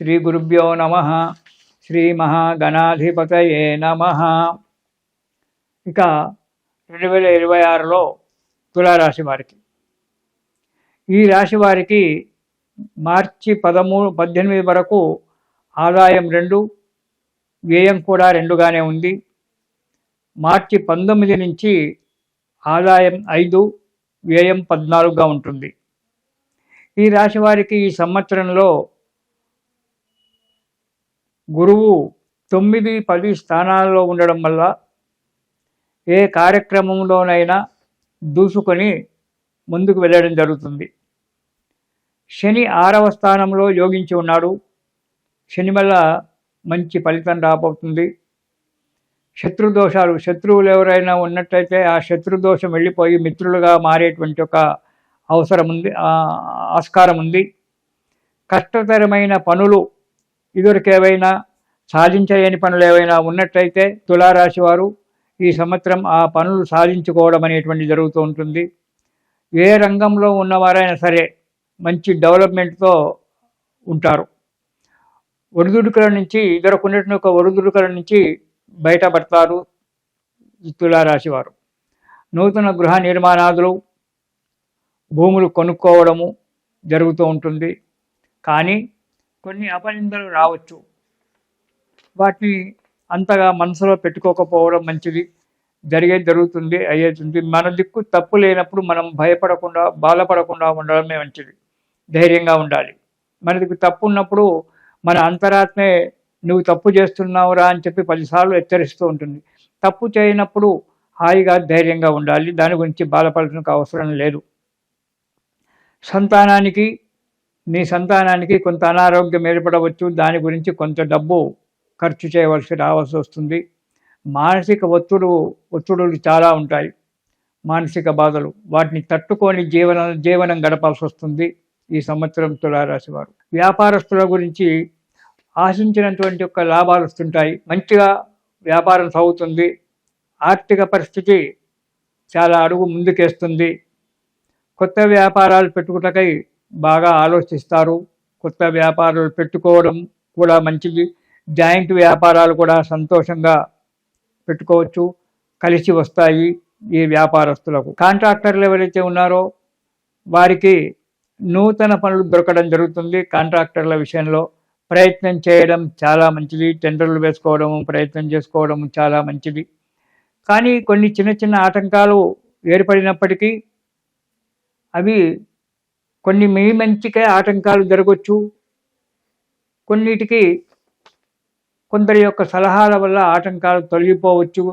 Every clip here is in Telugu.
శ్రీ గురుభ్యో నమ. శ్రీ మహాగణాధిపతయే నమ. ఇక 2026లో తులారాశి వారికి, ఈ రాశి వారికి మార్చి 18 వరకు ఆదాయం 2, వ్యయం కూడా 2గానే ఉంది. మార్చి 19 నుంచి ఆదాయం 5, వ్యయం 14గా ఉంటుంది. ఈ రాశి వారికి ఈ సంవత్సరంలో గురువు 9, 10 స్థానాల్లో ఉండడం వల్ల ఏ కార్యక్రమంలోనైనా దూసుకొని ముందుకు వెళ్ళడం జరుగుతుంది. శని 6వ స్థానంలో యోగించి ఉన్నాడు. శని వల్ల మంచి ఫలితం రాబోతుంది. శత్రుదోషాలు, శత్రువులు ఎవరైనా ఉన్నట్టయితే ఆ శత్రుదోషం వెళ్ళిపోయి మిత్రులుగా మారేటువంటి ఒక అవసరం ఉంది, ఆస్కారం ఉంది. కష్టతరమైన పనులు, ఇదివరకు ఏవైనా సాధించలేని పనులు ఏవైనా ఉన్నట్టయితే తులారాశి వారు ఈ సంవత్సరం ఆ పనులు సాధించుకోవడం అనేటువంటి జరుగుతూ ఉంటుంది. ఏ రంగంలో ఉన్నవారైనా సరే మంచి డెవలప్మెంట్తో ఉంటారు. ఒడిదుడుకుల నుంచి, ఇద్దరుకున్నటువంటి ఒక ఒడిదుడుకుల నుంచి బయటపడతారు ఈ తులారాశి వారు. నూతన గృహ నిర్మాణాదులు, భూములు కొనుక్కోవడము జరుగుతూ ఉంటుంది. కానీ కొన్ని అపనిందలు రావచ్చు. వాటిని అంతగా మనసులో పెట్టుకోకపోవడం మంచిది. జరిగేది జరుగుతుంది, అయ్యేది. మన దిక్కు తప్పు లేనప్పుడు మనం భయపడకుండా, బాధపడకుండా ఉండడమే మంచిది. ధైర్యంగా ఉండాలి. మన దిక్కు తప్పు ఉన్నప్పుడు మన అంతరాత్మే నువ్వు తప్పు చేస్తున్నావురా అని చెప్పి 10 సార్లు హెచ్చరిస్తూ ఉంటుంది. తప్పు చేయనప్పుడు హాయిగా ధైర్యంగా ఉండాలి. దాని గురించి బాధపడడానికి అవసరం లేదు. మీ సంతానానికి కొంత అనారోగ్యం ఏర్పడవచ్చు. దాని గురించి కొంత డబ్బు ఖర్చు రావాల్సి వస్తుంది. మానసిక ఒత్తిడులు చాలా ఉంటాయి. మానసిక బాధలు, వాటిని తట్టుకొని జీవనం గడపాల్సి వస్తుంది ఈ సంవత్సరం తులారాశి వారు. వ్యాపారస్తుల గురించి ఆశించినటువంటి యొక్క లాభాలు వస్తుంటాయి. మంచిగా వ్యాపారం సాగుతుంది. ఆర్థిక పరిస్థితి చాలా అడుగు ముందుకేస్తుంది. కొత్త వ్యాపారాలు పెట్టుకుటకై బాగా ఆలోచిస్తారు. కొత్త వ్యాపారాలు పెట్టుకోవడం కూడా మంచిది. జాయింట్ వ్యాపారాలు కూడా సంతోషంగా పెట్టుకోవచ్చు, కలిసి వస్తాయి ఈ వ్యాపారస్తులకు. కాంట్రాక్టర్లు ఎవరైతే ఉన్నారో వారికి నూతన పనులు దొరకడం జరుగుతుంది. కాంట్రాక్టర్ల విషయంలో ప్రయత్నం చేయడం చాలా మంచిది. టెండర్లు వేసుకోవడము, ప్రయత్నం చేసుకోవడం చాలా మంచిది. కానీ కొన్ని చిన్న చిన్న ఆటంకాలు ఏర్పడినప్పటికీ అవి కొన్ని మీ మంచికే ఆటంకాలు జరగవచ్చు. కొన్నిటికి కొందరి యొక్క సలహాల వల్ల ఆటంకాలు తొలగిపోవచ్చు.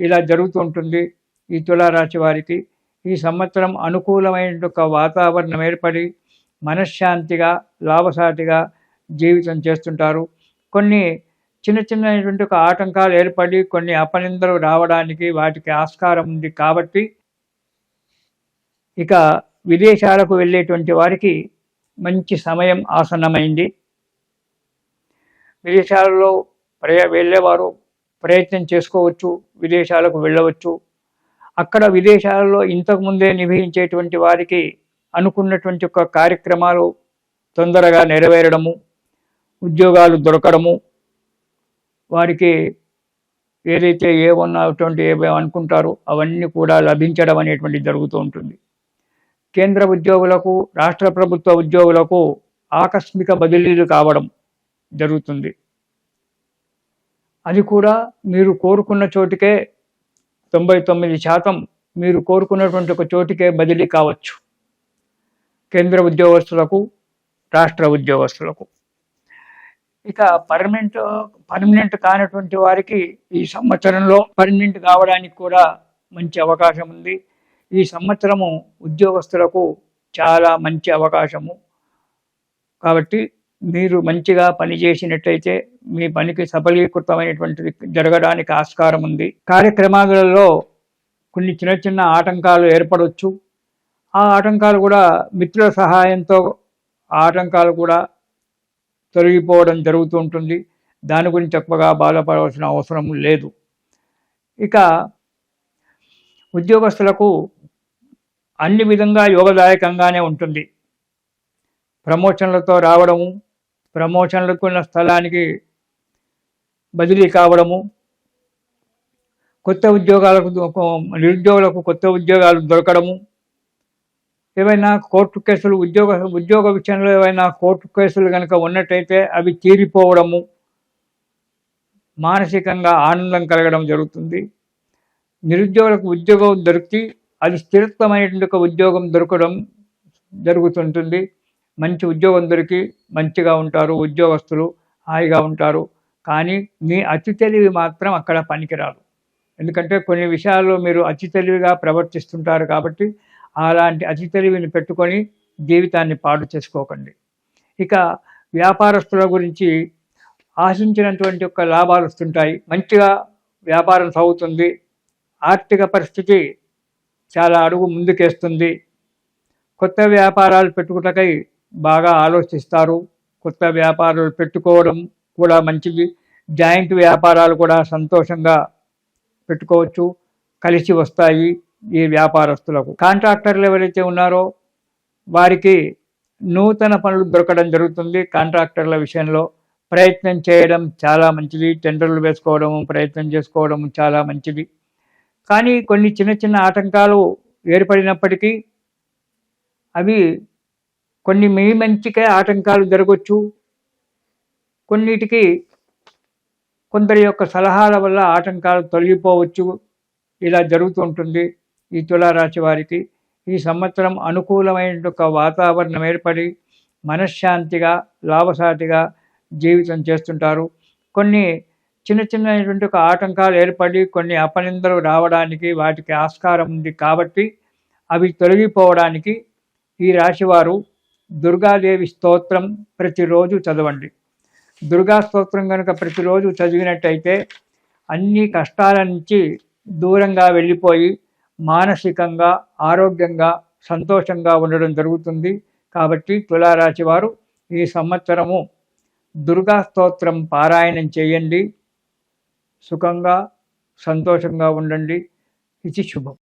ఇలా జరుగుతూ ఉంటుంది ఈ తులారాశి వారికి. ఈ సంవత్సరం అనుకూలమైన ఒక వాతావరణం ఏర్పడి మనశ్శాంతిగా, లాభసాటిగా జీవితం చేస్తుంటారు. కొన్ని చిన్న చిన్నటువంటి ఒక ఆటంకాలు ఏర్పడి కొన్ని అపనిందలు రావడానికి వాటికి ఆస్కారం ఉంది. కాబట్టి ఇక విదేశాలకు వెళ్ళేటువంటి వారికి మంచి సమయం ఆసన్నమైంది. విదేశాలలో వెళ్ళేవారు ప్రయత్నం చేసుకోవచ్చు, విదేశాలకు వెళ్ళవచ్చు. అక్కడ విదేశాలలో ఇంతకుముందే నివసించేటువంటి వారికి అనుకున్నటువంటి ఒక కార్యక్రమాలు తొందరగా నెరవేరడము, ఉద్యోగాలు దొరకడము, వారికి ఏదైతే ఏవో అనుకుంటారో అవన్నీ కూడా లభించడం అనేటువంటి జరుగుతూ ఉంటుంది. కేంద్ర ఉద్యోగులకు, రాష్ట్ర ప్రభుత్వ ఉద్యోగులకు ఆకస్మిక బదిలీలు కావడం జరుగుతుంది. అది కూడా మీరు కోరుకున్న చోటికే 99% మీరు కోరుకున్నటువంటి ఒక చోటికే బదిలీ కావచ్చు. కేంద్ర ఉద్యోగస్తులకు, రాష్ట్ర ఉద్యోగస్తులకు. ఇక పర్మనెంట్ కానటువంటి వారికి ఈ సంవత్సరంలో పర్మనెంట్ కావడానికి కూడా మంచి అవకాశం ఉంది. ఈ సంవత్సరము ఉద్యోగస్తులకు చాలా మంచి అవకాశము. కాబట్టి మీరు మంచిగా పనిచేసినట్లయితే మీ పనికి సఫలీకృతమైనటువంటిది జరగడానికి ఆస్కారం ఉంది. కార్యక్రమాలలో కొన్ని చిన్న చిన్న ఆటంకాలు ఏర్పడవచ్చు. ఆ ఆటంకాలు కూడా మిత్రుల సహాయంతో ఆటంకాలు కూడా తొలగిపోవడం జరుగుతూ ఉంటుంది. దాని గురించి ఎక్కువగా బాధపడవలసిన అవసరం లేదు. ఇక ఉద్యోగస్తులకు అన్ని విధంగా యోగదాయకంగానే ఉంటుంది. ప్రమోషన్లతో రావడము, ప్రమోషన్లకు ఉన్న స్థలానికి బదిలీ కావడము, కొత్త ఉద్యోగాలకు నిరుద్యోగులకు కొత్త ఉద్యోగాలు దొరకడము, ఏవైనా కోర్టు కేసులు ఉద్యోగ విషయంలో ఏవైనా కోర్టు కేసులు కనుక ఉన్నట్టయితే అవి తీరిపోవడము, మానసికంగా ఆనందం కలగడం జరుగుతుంది. నిరుద్యోగులకు ఉద్యోగం దొరికి అది స్థిరత్వమైనటువంటి ఒక ఉద్యోగం దొరకడం జరుగుతుంటుంది. మంచి ఉద్యోగం దొరికి మంచిగా ఉంటారు, ఉద్యోగస్తులు హాయిగా ఉంటారు. కానీ మీ అతి తెలివి మాత్రం అక్కడ పనికిరాదు. ఎందుకంటే కొన్ని విషయాల్లో మీరు అతి తెలివిగా ప్రవర్తిస్తుంటారు కాబట్టి అలాంటి అతి తెలివిని పెట్టుకొని జీవితాన్ని పాడు చేసుకోకండి. ఇక వ్యాపారస్తుల గురించి ఆశించినటువంటి యొక్క లాభాలు వస్తుంటాయి, మంచిగా వ్యాపారం సాగుతుంది, ఆర్థిక పరిస్థితి చాలా అడుగు ముందుకేస్తుంది. కొత్త వ్యాపారాలు పెట్టుకుటకై బాగా ఆలోచిస్తారు. కొత్త వ్యాపారాలు పెట్టుకోవడం కూడా మంచిది. జాయింట్ వ్యాపారాలు కూడా సంతోషంగా పెట్టుకోవచ్చు, కలిసి వస్తాయి ఈ వ్యాపారస్తులకు. కాంట్రాక్టర్లు ఎవరైతే ఉన్నారో వారికి నూతన పనులు దొరకడం జరుగుతుంది. కాంట్రాక్టర్ల విషయంలో ప్రయత్నం చేయడం చాలా మంచిది. టెండర్లు వేసుకోవడము, ప్రయత్నం చేసుకోవడం చాలా మంచిది. కానీ కొన్ని చిన్న చిన్న ఆటంకాలు ఏర్పడినప్పటికీ అవి కొన్ని మీ మంచికే ఆటంకాలు జరగవచ్చు. కొన్నిటికి కొందరి యొక్క సలహాల వల్ల ఆటంకాలు తొలగిపోవచ్చు. ఇలా జరుగుతూ ఉంటుంది. ఈ తులారాశి వారికి ఈ సంవత్సరం అనుకూలమైన ఒక వాతావరణం ఏర్పడి మనశ్శాంతిగా లాభసాటిగా జీవితం చేస్తుంటారు. కొన్ని చిన్న చిన్నటువంటి ఒక ఆటంకాలు ఏర్పడి కొన్ని అపనిందలు రావడానికి వాటికి ఆస్కారం ఉంది. కాబట్టి అవి తొలగిపోవడానికి ఈ రాశివారు దుర్గాదేవి స్తోత్రం ప్రతిరోజు చదవండి. దుర్గా స్తోత్రం కనుక ప్రతిరోజు చదివినట్టయితే అన్ని కష్టాల నుంచి దూరంగా వెళ్ళిపోయి మానసికంగా ఆరోగ్యంగా సంతోషంగా ఉండడం జరుగుతుంది. కాబట్టి తులారాశి వారు ఈ సంవత్సరము దుర్గా స్తోత్రం పారాయణం చేయండి. సుఖంగా సంతోషంగా ఉండండి. ఇది శుభం.